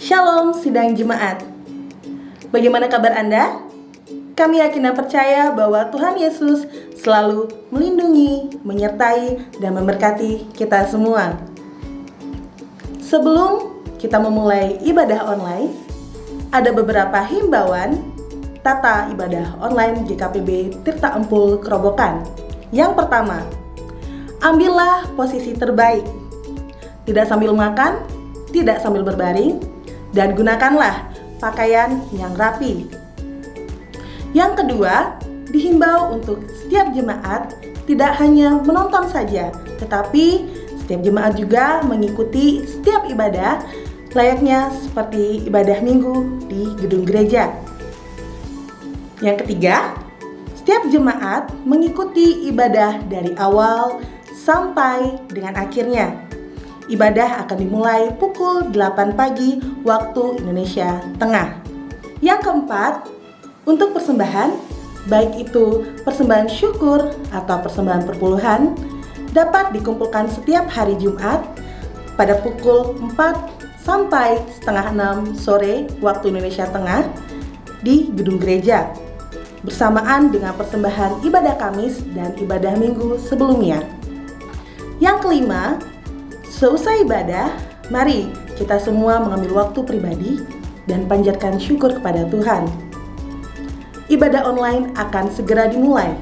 Shalom sidang jemaat. Bagaimana kabar Anda? Kami yakin dan percaya bahwa Tuhan Yesus selalu melindungi, menyertai, dan memberkati kita semua. Sebelum kita memulai ibadah online, ada beberapa himbauan tata ibadah online GKPB Tirta Empul Kerobokan. Yang pertama, ambillah posisi terbaik. Tidak sambil makan, tidak sambil berbaring, dan gunakanlah pakaian yang rapi. Yang kedua, dihimbau untuk setiap jemaat tidak hanya menonton saja, tetapi setiap jemaat juga mengikuti setiap ibadah layaknya seperti ibadah minggu di gedung gereja. Yang ketiga, setiap jemaat mengikuti ibadah dari awal sampai dengan akhirnya. Ibadah akan dimulai pukul 8 pagi waktu Indonesia Tengah. Yang keempat, untuk persembahan, baik itu persembahan syukur atau persembahan perpuluhan, dapat dikumpulkan setiap hari Jumat pada pukul 4 sampai setengah 6 sore waktu Indonesia Tengah di gedung gereja, bersamaan dengan persembahan ibadah Kamis dan ibadah Minggu sebelumnya. Yang kelima, seusai ibadah, mari kita semua mengambil waktu pribadi dan panjatkan syukur kepada Tuhan. Ibadah online akan segera dimulai.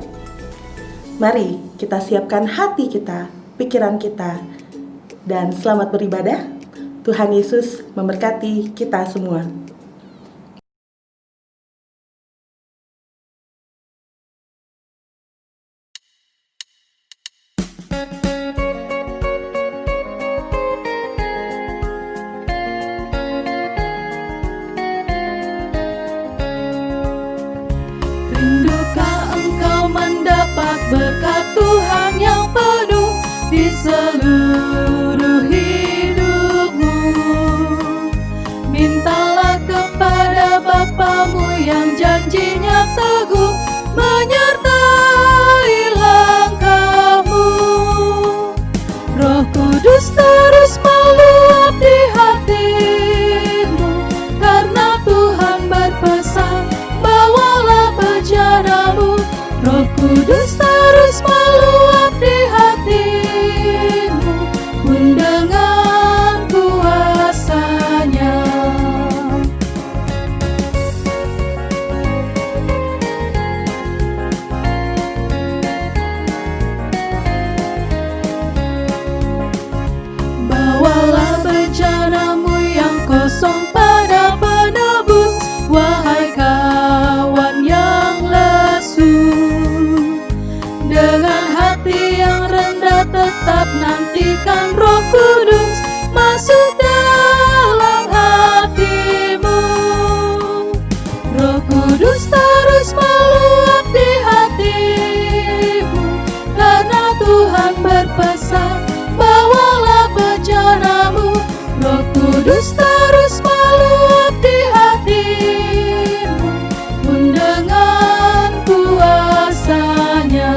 Mari kita siapkan hati kita, pikiran kita, dan selamat beribadah. Tuhan Yesus memberkati kita semua. Rindukah engkau mendapat berkat Tuhan yang penuh di seluruh hidupmu? Mintalah kepada Bapamu yang janjinya teguh menyertai langkahmu. Roh Kudus terus meluap di hatimu, karena Tuhan berpesan, bawalah bejanamu. Roh Kudus terus meluap di hatimu, pun dengan kuasanya. Bawalah bejanamu yang kosong pada penebus, wahai kawan yang lesu. Dengan hati yang rendah tetap nantikan Roh Kudus masuk dalam hatimu. Roh Kudus terus meluap di hatimu, karena Tuhan berpesan, bawalah bejanamu. Roh Kudus terus meluap di hatimu, pun dengan kuasanya.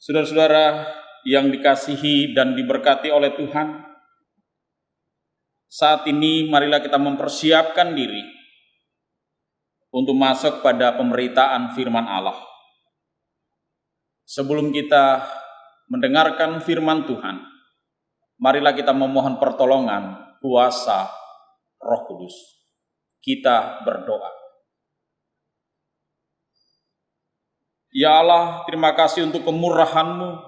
Saudara-saudara yang dikasihi dan diberkati oleh Tuhan, saat ini marilah kita mempersiapkan diri untuk masuk pada pemberitaan firman Allah. Sebelum kita mendengarkan firman Tuhan, marilah kita memohon pertolongan kuasa Roh Kudus. Kita berdoa. Ya Allah, terima kasih untuk kemurahan-Mu,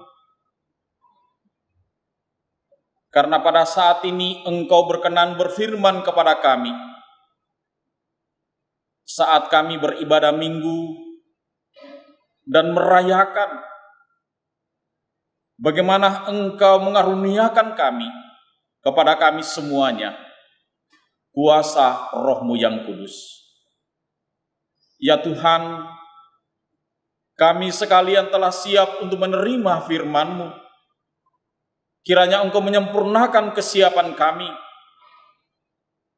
karena pada saat ini Engkau berkenan berfirman kepada kami saat kami beribadah minggu dan merayakan bagaimana Engkau mengaruniakan kami, kepada kami semuanya, kuasa Roh-Mu yang kudus. Ya Tuhan, kami sekalian telah siap untuk menerima firman-Mu. Kiranya Engkau menyempurnakan kesiapan kami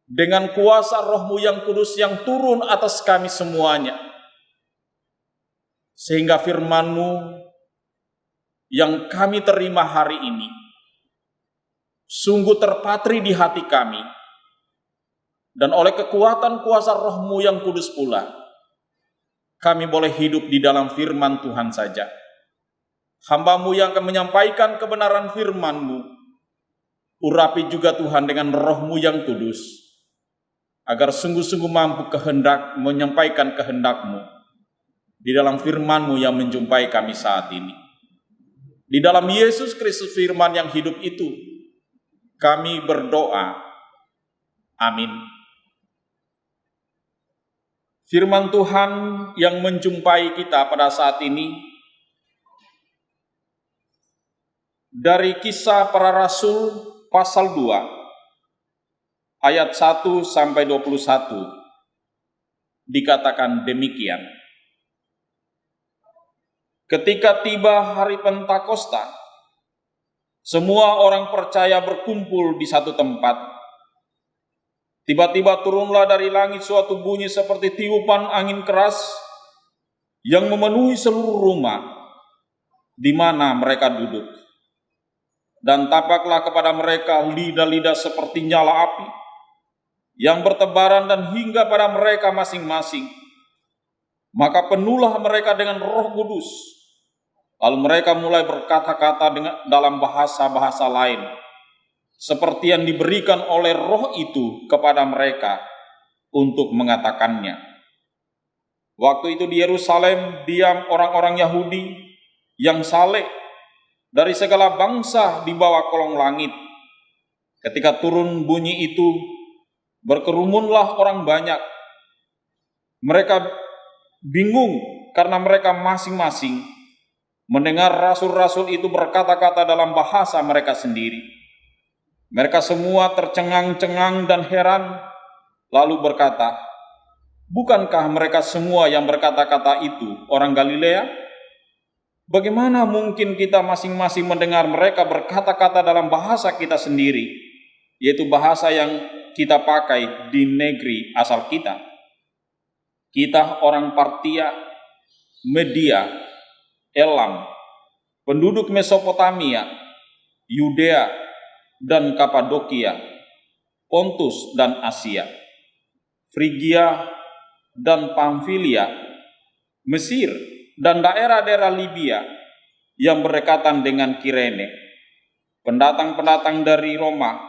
dengan kuasa Roh-Mu yang kudus yang turun atas kami semuanya. Sehingga firman-Mu yang kami terima hari ini sungguh terpatri di hati kami, dan oleh kekuatan kuasa Roh-Mu yang kudus pula, kami boleh hidup di dalam firman Tuhan saja. Hamba-Mu yang akan menyampaikan kebenaran firman-Mu, urapi juga Tuhan dengan Roh-Mu yang kudus, agar sungguh-sungguh mampu menyampaikan kehendak-Mu di dalam firman-Mu yang menjumpai kami saat ini. Di dalam Yesus Kristus firman yang hidup itu, kami berdoa. Amin. Firman Tuhan yang menjumpai kita pada saat ini dari Kisah Para Rasul pasal 2 ayat 1 sampai 21 dikatakan demikian. Ketika tiba hari Pentakosta, semua orang percaya berkumpul di satu tempat. Tiba-tiba turunlah dari langit suatu bunyi seperti tiupan angin keras yang memenuhi seluruh rumah di mana mereka duduk. Dan tampaklah kepada mereka lidah-lidah seperti nyala api yang bertebaran dan hingga pada mereka masing-masing. Maka penuhlah mereka dengan Roh Kudus. Lalu mereka mulai berkata-kata dalam bahasa-bahasa lain, seperti yang diberikan oleh Roh itu kepada mereka untuk mengatakannya. Waktu itu di Yerusalem diam orang-orang Yahudi yang saleh dari segala bangsa di bawah kolong langit. Ketika turun bunyi itu, berkerumunlah orang banyak. Mereka bingung karena mereka masing-masing mendengar rasul-rasul itu berkata-kata dalam bahasa mereka sendiri. Mereka semua tercengang-cengang dan heran, lalu berkata, "Bukankah mereka semua yang berkata-kata itu orang Galilea? Bagaimana mungkin kita masing-masing mendengar mereka berkata-kata dalam bahasa kita sendiri, yaitu bahasa yang kita pakai di negeri asal kita? Kita orang Partia, Media, Elam, penduduk Mesopotamia, Yudea, dan Kapadokia, Pontus dan Asia, Frigia dan Pamfilia, Mesir dan daerah-daerah Libya yang berdekatan dengan Kirene, pendatang-pendatang dari Roma,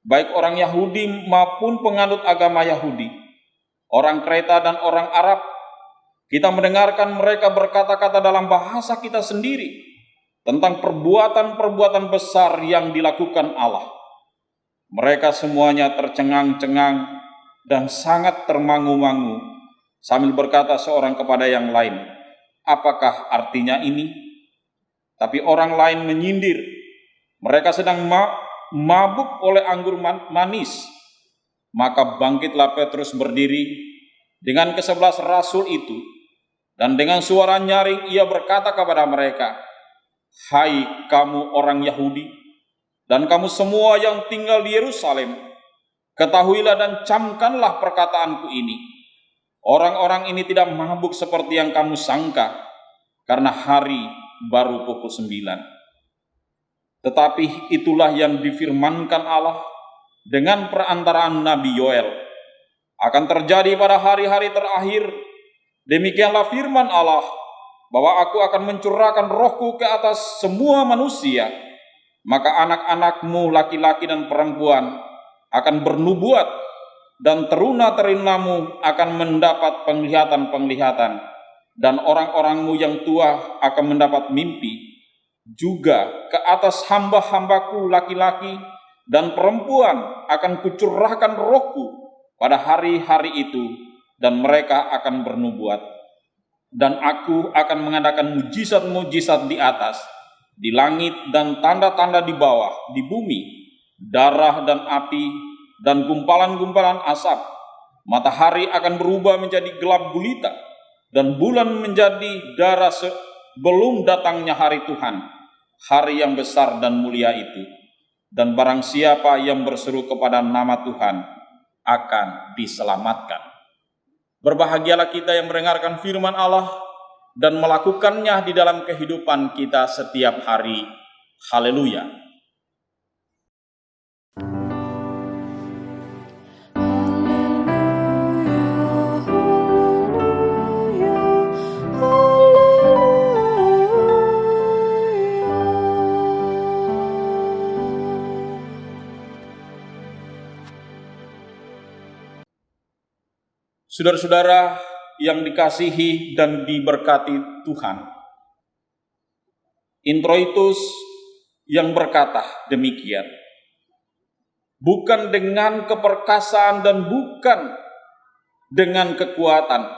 baik orang Yahudi maupun penganut agama Yahudi, orang Kreta dan orang Arab. Kita mendengarkan mereka berkata-kata dalam bahasa kita sendiri tentang perbuatan-perbuatan besar yang dilakukan Allah. Mereka semuanya tercengang-cengang dan sangat termangu-mangu sambil berkata seorang kepada yang lain, "Apakah artinya ini?" Tapi orang lain menyindir, "Mereka sedang mabuk oleh anggur manis." Maka bangkitlah Petrus berdiri dengan ke-11 rasul itu, dan dengan suara nyaring ia berkata kepada mereka, "Hai kamu orang Yahudi, dan kamu semua yang tinggal di Yerusalem, ketahuilah dan camkanlah perkataanku ini. Orang-orang ini tidak mabuk seperti yang kamu sangka, karena hari baru pukul 9. Tetapi itulah yang difirmankan Allah dengan perantaraan Nabi Yoel. Akan terjadi pada hari-hari terakhir, demikianlah firman Allah, bahwa aku akan mencurahkan Rohku ke atas semua manusia. Maka anak-anakmu laki-laki dan perempuan akan bernubuat, dan teruna-terunamu akan mendapat penglihatan-penglihatan, dan orang-orangmu yang tua akan mendapat mimpi. Juga ke atas hamba-hambaku laki-laki dan perempuan akan kucurahkan Rohku pada hari-hari itu, dan mereka akan bernubuat. Dan aku akan mengadakan mujizat-mujizat di atas, di langit, dan tanda-tanda di bawah, di bumi, darah dan api, dan gumpalan-gumpalan asap. Matahari akan berubah menjadi gelap gulita, dan bulan menjadi darah sebelum datangnya hari Tuhan, hari yang besar dan mulia itu. Dan barang siapa yang berseru kepada nama Tuhan akan diselamatkan." Berbahagialah kita yang mendengarkan firman Allah dan melakukannya di dalam kehidupan kita setiap hari. Haleluya. Saudara-saudara yang dikasihi dan diberkati Tuhan, Introitus yang berkata demikian, bukan dengan keperkasaan dan bukan dengan kekuatan,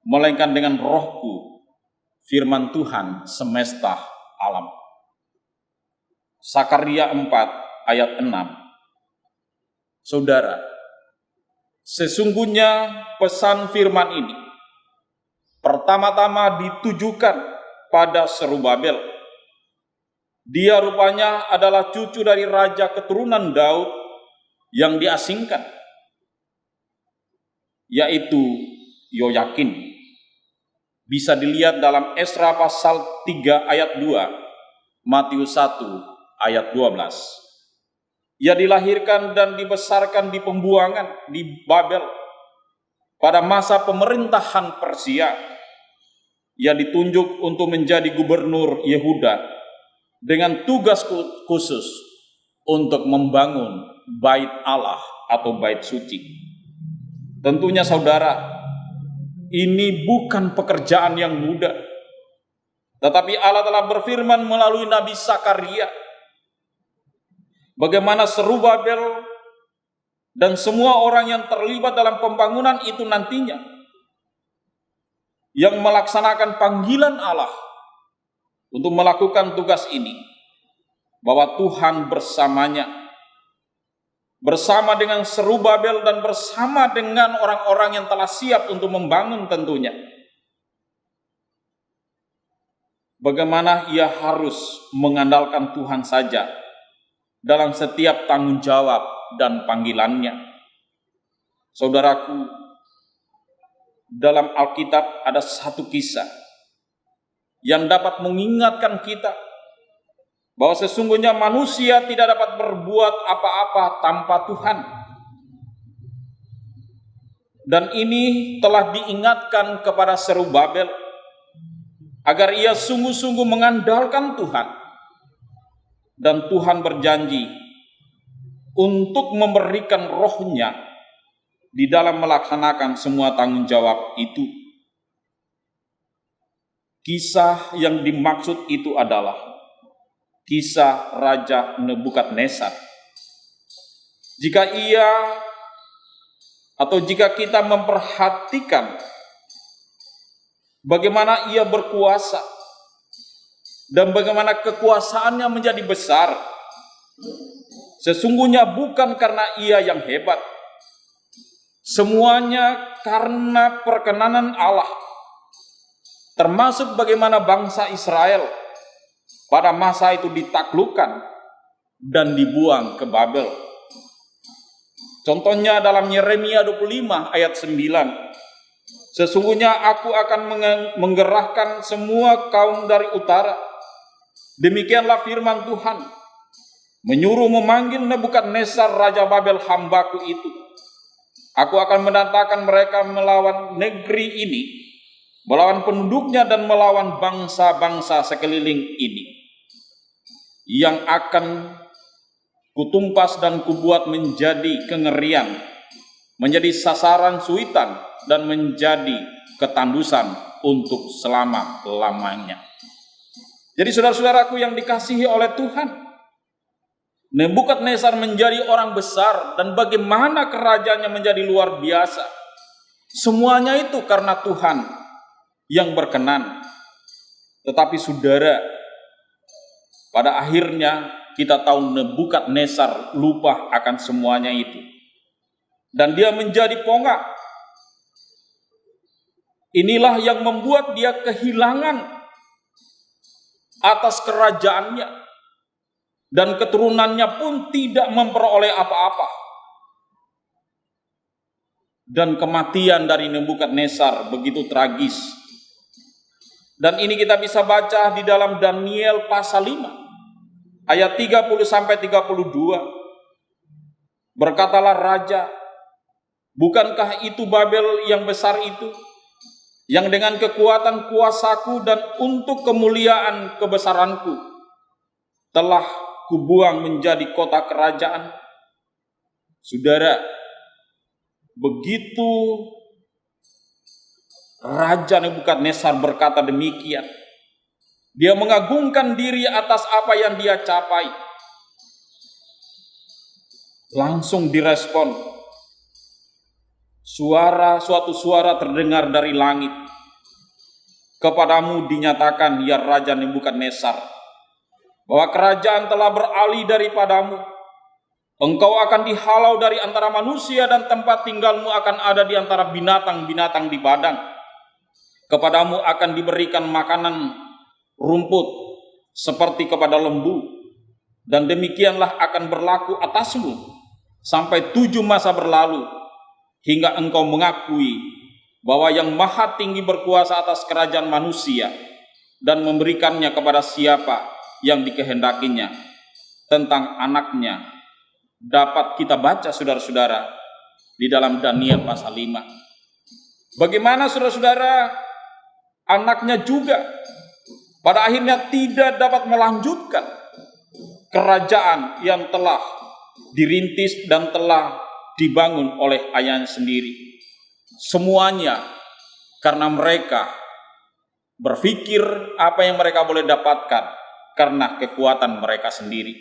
melainkan dengan Rohku, firman Tuhan semesta alam. Sakaria 4 ayat 6. Saudara, sesungguhnya pesan firman ini pertama-tama ditujukan pada Serubabel. Dia rupanya adalah cucu dari raja keturunan Daud yang diasingkan, yaitu Yoyakin. Bisa dilihat dalam Esra pasal 3 ayat 2, Matius 1 ayat 12. Ia dilahirkan dan dibesarkan di pembuangan di Babel pada masa pemerintahan Persia. Ia ditunjuk untuk menjadi gubernur Yehuda dengan tugas khusus untuk membangun bait Allah atau bait suci. Tentunya saudara, ini bukan pekerjaan yang mudah. Tetapi Allah telah berfirman melalui Nabi Sakaria bagaimana Serubabel dan semua orang yang terlibat dalam pembangunan itu nantinya yang melaksanakan panggilan Allah untuk melakukan tugas ini, bahwa Tuhan bersamanya, bersama dengan Serubabel dan bersama dengan orang-orang yang telah siap untuk membangun tentunya. Bagaimana ia harus mengandalkan Tuhan saja dalam setiap tanggung jawab dan panggilannya. Saudaraku, dalam Alkitab ada satu kisah yang dapat mengingatkan kita bahwa sesungguhnya manusia tidak dapat berbuat apa-apa tanpa Tuhan. Dan ini telah diingatkan kepada Serubabel agar ia sungguh-sungguh mengandalkan Tuhan. Dan Tuhan berjanji untuk memberikan Roh-Nya di dalam melaksanakan semua tanggung jawab itu. Kisah yang dimaksud itu adalah kisah Raja Nebukadnezar. Jika kita memperhatikan bagaimana ia berkuasa dan bagaimana kekuasaannya menjadi besar, sesungguhnya bukan karena ia yang hebat. Semuanya karena perkenanan Allah, termasuk bagaimana bangsa Israel pada masa itu ditaklukkan dan dibuang ke Babel. Contohnya dalam Yeremia 25 ayat 9. Sesungguhnya aku akan menggerahkan semua kaum dari utara. Demikianlah firman Tuhan, menyuruh memanggil Nebukadnezar Raja Babel hambaku itu. Aku akan mendatangkan mereka melawan negeri ini, melawan penduduknya dan melawan bangsa-bangsa sekeliling ini, yang akan kutumpas dan kubuat menjadi kengerian, menjadi sasaran suitan dan menjadi ketandusan untuk selama-lamanya. Jadi saudara-saudaraku yang dikasihi oleh Tuhan, Nebukadnezar menjadi orang besar dan bagaimana kerajaannya menjadi luar biasa. Semuanya itu karena Tuhan yang berkenan. Tetapi saudara, pada akhirnya kita tahu Nebukadnezar lupa akan semuanya itu. Dan dia menjadi pongah. Inilah yang membuat dia kehilangan atas kerajaannya, dan keturunannya pun tidak memperoleh apa-apa. Dan kematian dari Nebukadnezar begitu tragis. Dan ini kita bisa baca di dalam Daniel pasal 5 ayat 30 sampai 32. Berkatalah raja, bukankah itu Babel yang besar itu, yang dengan kekuatan kuasaku dan untuk kemuliaan kebesaranku telah kubuang menjadi kota kerajaan? Saudara, begitu Raja Nebukadnezar berkata demikian, dia mengagungkan diri atas apa yang dia capai. Langsung direspon. Suatu suara terdengar dari langit. Kepadamu dinyatakan, ya Raja Nebukadnezar, bahwa kerajaan telah beralih daripadamu. Engkau akan dihalau dari antara manusia dan tempat tinggalmu akan ada di antara binatang-binatang di padang. Kepadamu akan diberikan makanan rumput seperti kepada lembu. Dan demikianlah akan berlaku atasmu sampai 7 masa berlalu, hingga engkau mengakui bahwa yang maha tinggi berkuasa atas kerajaan manusia dan memberikannya kepada siapa yang dikehendakinya. Tentang anaknya dapat kita baca, saudara-saudara, di dalam Daniel pasal 5. Bagaimana, saudara-saudara, anaknya juga pada akhirnya tidak dapat melanjutkan kerajaan yang telah dirintis dan telah dibangun oleh ayahnya sendiri. Semuanya karena mereka berpikir apa yang mereka boleh dapatkan karena kekuatan mereka sendiri.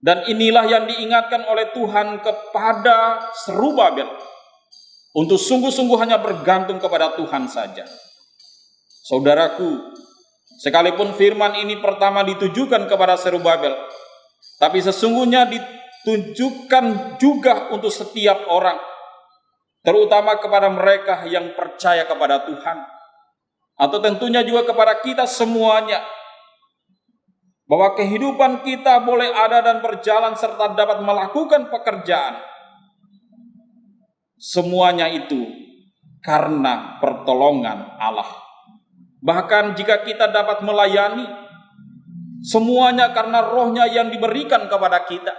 Dan inilah yang diingatkan oleh Tuhan kepada Zerubabel, untuk sungguh-sungguh hanya bergantung kepada Tuhan saja. Saudaraku, sekalipun firman ini pertama ditujukan kepada Zerubabel, tapi sesungguhnya ditujukan juga untuk setiap orang, terutama kepada mereka yang percaya kepada Tuhan, atau tentunya juga kepada kita semuanya, bahwa kehidupan kita boleh ada dan berjalan serta dapat melakukan pekerjaan. Semuanya itu karena pertolongan Allah. Bahkan jika kita dapat melayani, semuanya karena rohnya yang diberikan kepada kita.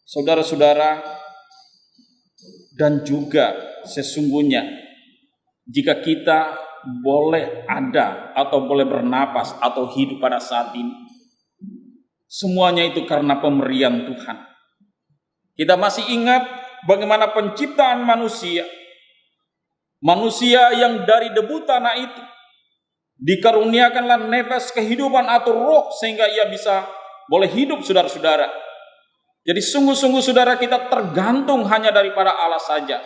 Saudara-saudara, dan juga sesungguhnya jika kita boleh ada atau boleh bernapas atau hidup pada saat ini, semuanya itu karena pemberian Tuhan. Kita masih ingat bagaimana penciptaan manusia yang dari debu tanah itu dikaruniakanlah nefas kehidupan atau roh sehingga ia bisa boleh hidup, saudara-saudara. Jadi sungguh-sungguh saudara, kita tergantung hanya daripada Allah saja.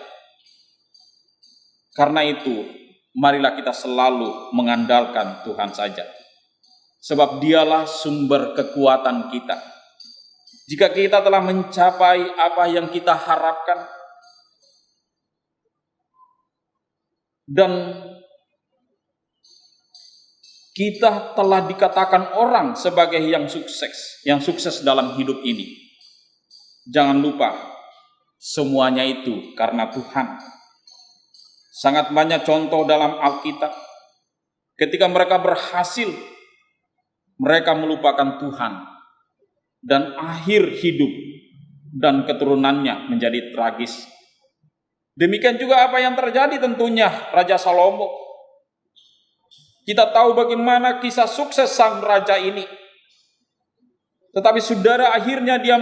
Karena itu, marilah kita selalu mengandalkan Tuhan saja. Sebab dialah sumber kekuatan kita. Jika kita telah mencapai apa yang kita harapkan, dan kita telah dikatakan orang sebagai yang sukses dalam hidup ini, jangan lupa semuanya itu karena Tuhan. Sangat banyak contoh dalam Alkitab, ketika mereka berhasil, mereka melupakan Tuhan, dan akhir hidup dan keturunannya menjadi tragis. Demikian juga apa yang terjadi tentunya Raja Salomo. Kita tahu bagaimana kisah sukses sang raja ini. Tetapi saudara, akhirnya dia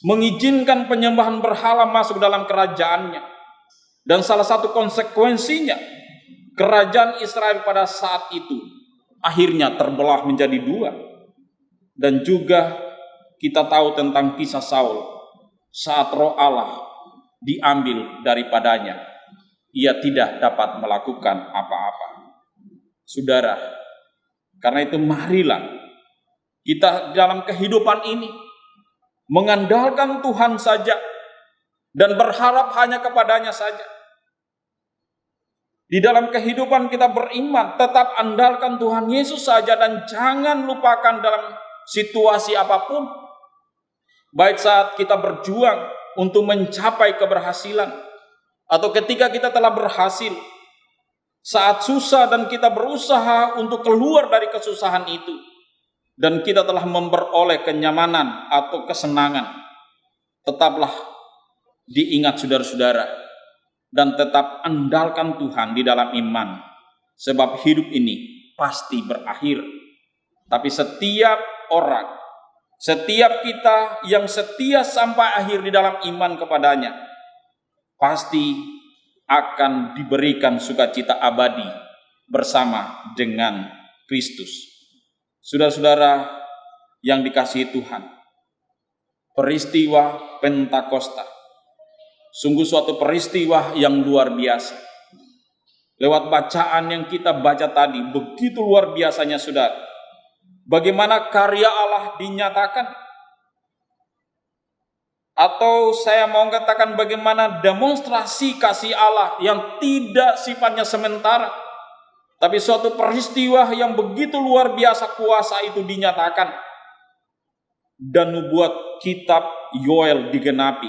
mengizinkan penyembahan berhala masuk dalam kerajaannya. Dan salah satu konsekuensinya, kerajaan Israel pada saat itu akhirnya terbelah menjadi 2. Dan juga kita tahu tentang kisah Saul, saat roh Allah diambil daripadanya, ia tidak dapat melakukan apa-apa. Saudara, karena itu marilah kita dalam kehidupan ini mengandalkan Tuhan saja dan berharap hanya kepadanya saja. Di dalam kehidupan kita beriman, tetap andalkan Tuhan Yesus saja dan jangan lupakan dalam situasi apapun. Baik saat kita berjuang untuk mencapai keberhasilan, atau ketika kita telah berhasil, saat susah dan kita berusaha untuk keluar dari kesusahan itu, dan kita telah memperoleh kenyamanan atau kesenangan, tetaplah diingat saudara-saudara, dan tetap andalkan Tuhan di dalam iman, sebab hidup ini pasti berakhir. Tapi setiap orang, setiap kita yang setia sampai akhir di dalam iman kepadanya, pasti akan diberikan sukacita abadi bersama dengan Kristus. Saudara-saudara yang dikasihi Tuhan, peristiwa Pentakosta sungguh suatu peristiwa yang luar biasa. Lewat bacaan yang kita baca tadi, begitu luar biasanya saudara, bagaimana karya Allah dinyatakan. Atau saya mau katakan bagaimana demonstrasi kasih Allah yang tidak sifatnya sementara, tapi suatu peristiwa yang begitu luar biasa kuasa itu dinyatakan. Dan nubuat kitab Yoel digenapi.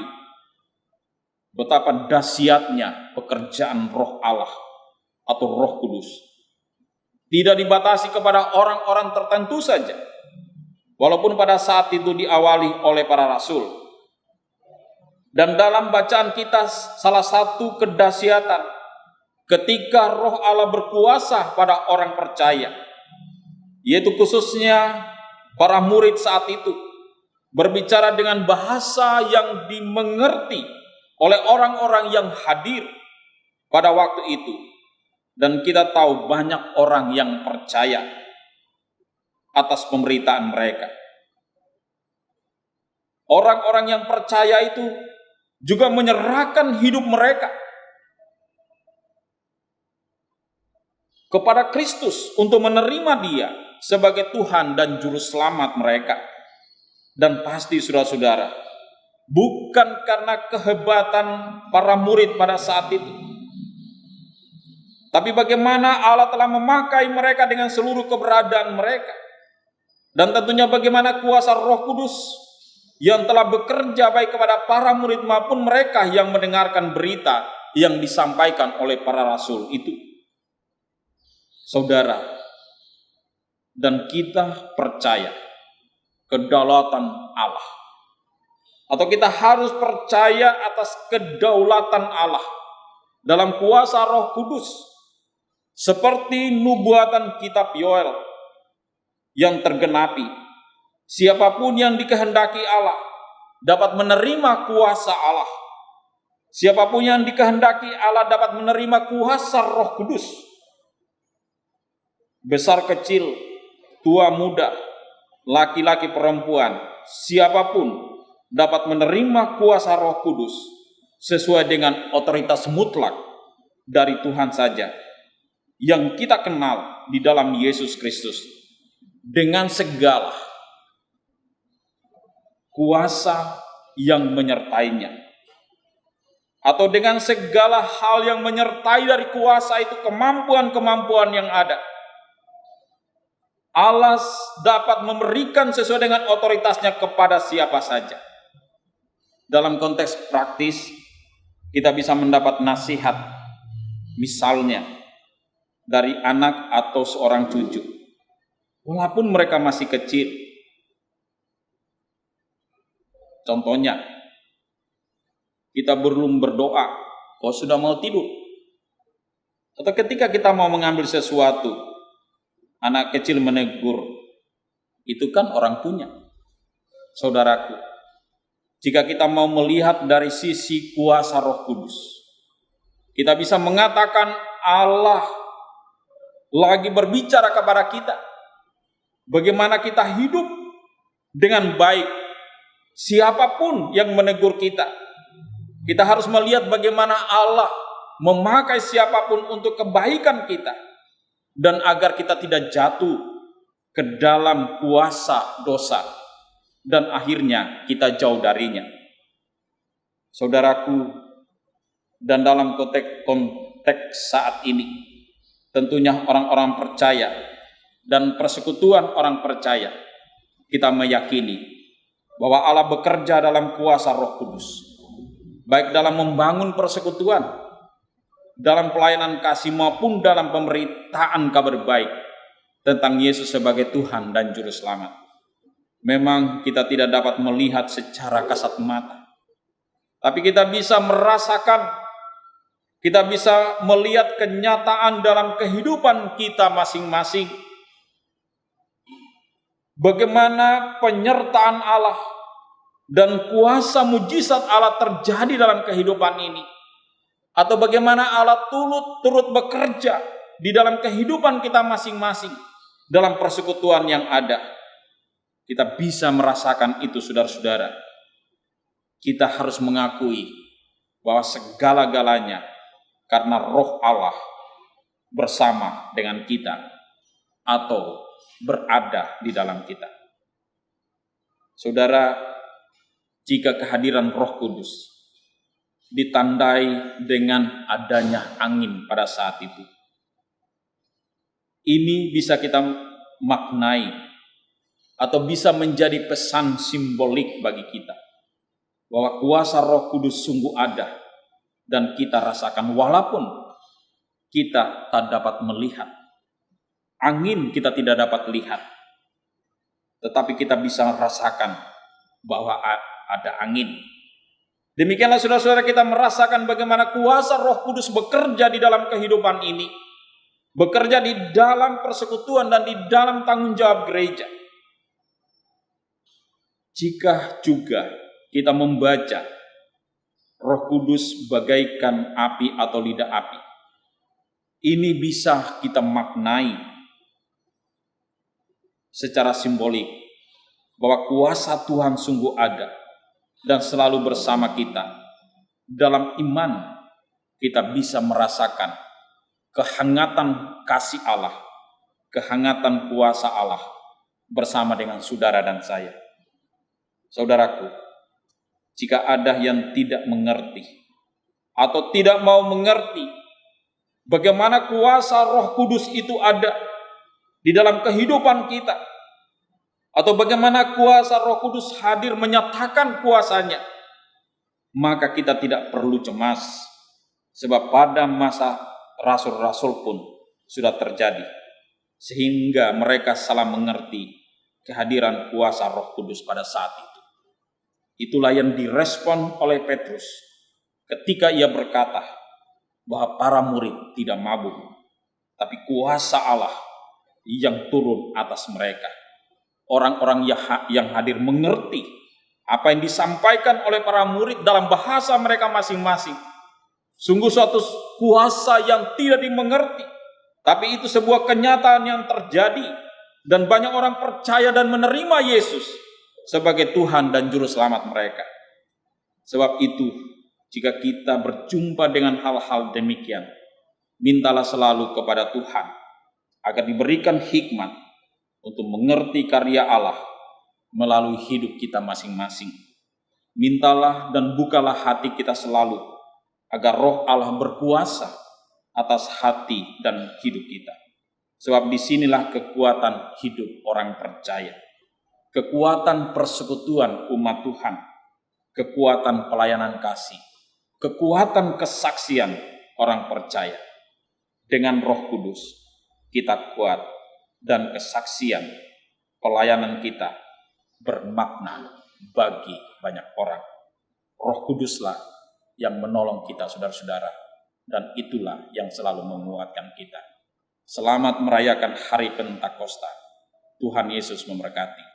Betapa dahsyatnya pekerjaan Roh Allah atau Roh Kudus. Tidak dibatasi kepada orang-orang tertentu saja, walaupun pada saat itu diawali oleh para rasul. Dan dalam bacaan kita salah satu kedahsyatan ketika Roh Allah berkuasa pada orang percaya, yaitu khususnya para murid saat itu, berbicara dengan bahasa yang dimengerti oleh orang-orang yang hadir pada waktu itu. Dan kita tahu banyak orang yang percaya atas pemberitaan mereka. Orang-orang yang percaya itu juga menyerahkan hidup mereka kepada Kristus untuk menerima Dia sebagai Tuhan dan Juru Selamat mereka. Dan pasti saudara-saudara, bukan karena kehebatan para murid pada saat itu, tapi bagaimana Allah telah memakai mereka dengan seluruh keberadaan mereka. Dan tentunya bagaimana kuasa Roh Kudus yang telah bekerja baik kepada para murid maupun mereka yang mendengarkan berita yang disampaikan oleh para rasul itu. Saudara, dan kita percaya kedaulatan Allah, atau kita harus percaya atas kedaulatan Allah dalam kuasa Roh Kudus, seperti nubuatan kitab Yoel yang tergenapi. Siapapun yang dikehendaki Allah dapat menerima kuasa Allah. Siapapun yang dikehendaki Allah dapat menerima kuasa Roh Kudus. Besar kecil, tua muda, laki-laki perempuan, siapapun dapat menerima kuasa Roh Kudus sesuai dengan otoritas mutlak dari Tuhan saja yang kita kenal di dalam Yesus Kristus, dengan segala kuasa yang menyertainya, atau dengan segala hal yang menyertai dari kuasa itu, kemampuan-kemampuan yang ada. Allah dapat memberikan sesuai dengan otoritasnya kepada siapa saja. Dalam konteks praktis, kita bisa mendapat nasihat, misalnya dari anak atau seorang cucu, walaupun mereka masih kecil. Contohnya, kita belum berdoa, kau sudah mau tidur. Atau ketika kita mau mengambil sesuatu, anak kecil menegur, itu kan orang punya. Saudaraku, jika kita mau melihat dari sisi kuasa Roh Kudus, kita bisa mengatakan Allah lagi berbicara kepada kita, bagaimana kita hidup dengan baik. Siapapun yang menegur kita, kita harus melihat bagaimana Allah memakai siapapun untuk kebaikan kita, dan agar kita tidak jatuh ke dalam kuasa dosa, dan akhirnya kita jauh darinya. Saudaraku, dan dalam konteks saat ini, tentunya orang-orang percaya dan persekutuan orang percaya, kita meyakini bahwa Allah bekerja dalam kuasa Roh Kudus, baik dalam membangun persekutuan dalam pelayanan kasih maupun dalam pemberitaan kabar baik tentang Yesus sebagai Tuhan dan Juru Selamat. Memang kita tidak dapat melihat secara kasat mata, tapi kita bisa merasakan, kita bisa melihat kenyataan dalam kehidupan kita masing-masing. Bagaimana penyertaan Allah dan kuasa mujizat Allah terjadi dalam kehidupan ini. Atau bagaimana Allah turut bekerja di dalam kehidupan kita masing-masing dalam persekutuan yang ada. Kita bisa merasakan itu, saudara-saudara. Kita harus mengakui bahwa segala-galanya karena Roh Allah bersama dengan kita atau berada di dalam kita. Saudara, jika kehadiran Roh Kudus ditandai dengan adanya angin pada saat itu, ini bisa kita maknai atau bisa menjadi pesan simbolik bagi kita bahwa kuasa Roh Kudus sungguh ada dan kita rasakan walaupun kita tak dapat melihat. Angin kita tidak dapat lihat, tetapi kita bisa rasakan bahwa ada angin. Demikianlah saudara-saudara, kita merasakan bagaimana kuasa Roh Kudus bekerja di dalam kehidupan ini, bekerja di dalam persekutuan dan di dalam tanggung jawab gereja. Jika juga kita membaca Roh Kudus bagaikan api atau lidah api, ini bisa kita maknai secara simbolik bahwa kuasa Tuhan sungguh ada dan selalu bersama kita. Dalam iman kita bisa merasakan kehangatan kasih Allah, kehangatan kuasa Allah bersama dengan saudara dan saya. Saudaraku, jika ada yang tidak mengerti atau tidak mau mengerti bagaimana kuasa Roh Kudus itu ada di dalam kehidupan kita, atau bagaimana kuasa Roh Kudus hadir menyatakan kuasanya, maka kita tidak perlu cemas, sebab pada masa rasul-rasul pun sudah terjadi, sehingga mereka salah mengerti kehadiran kuasa Roh Kudus pada saat itu. Itulah yang direspon oleh Petrus ketika ia berkata bahwa para murid tidak mabuk, tapi kuasa Allah yang turun atas mereka. Orang-orang yang hadir mengerti apa yang disampaikan oleh para murid dalam bahasa mereka masing-masing. Sungguh suatu kuasa yang tidak dimengerti, tapi itu sebuah kenyataan yang terjadi, dan banyak orang percaya dan menerima Yesus sebagai Tuhan dan Juru Selamat mereka. Sebab itu, jika kita berjumpa dengan hal-hal demikian, mintalah selalu kepada Tuhan agar diberikan hikmat untuk mengerti karya Allah melalui hidup kita masing-masing. Mintalah dan bukalah hati kita selalu agar Roh Allah berkuasa atas hati dan hidup kita. Sebab disinilah kekuatan hidup orang percaya, kekuatan persekutuan umat Tuhan, kekuatan pelayanan kasih, kekuatan kesaksian orang percaya. Dengan Roh Kudus kita kuat, dan kesaksian pelayanan kita bermakna bagi banyak orang. Roh Kuduslah yang menolong kita, saudara-saudara, dan itulah yang selalu menguatkan kita. Selamat merayakan Hari Pentakosta. Tuhan Yesus memberkati.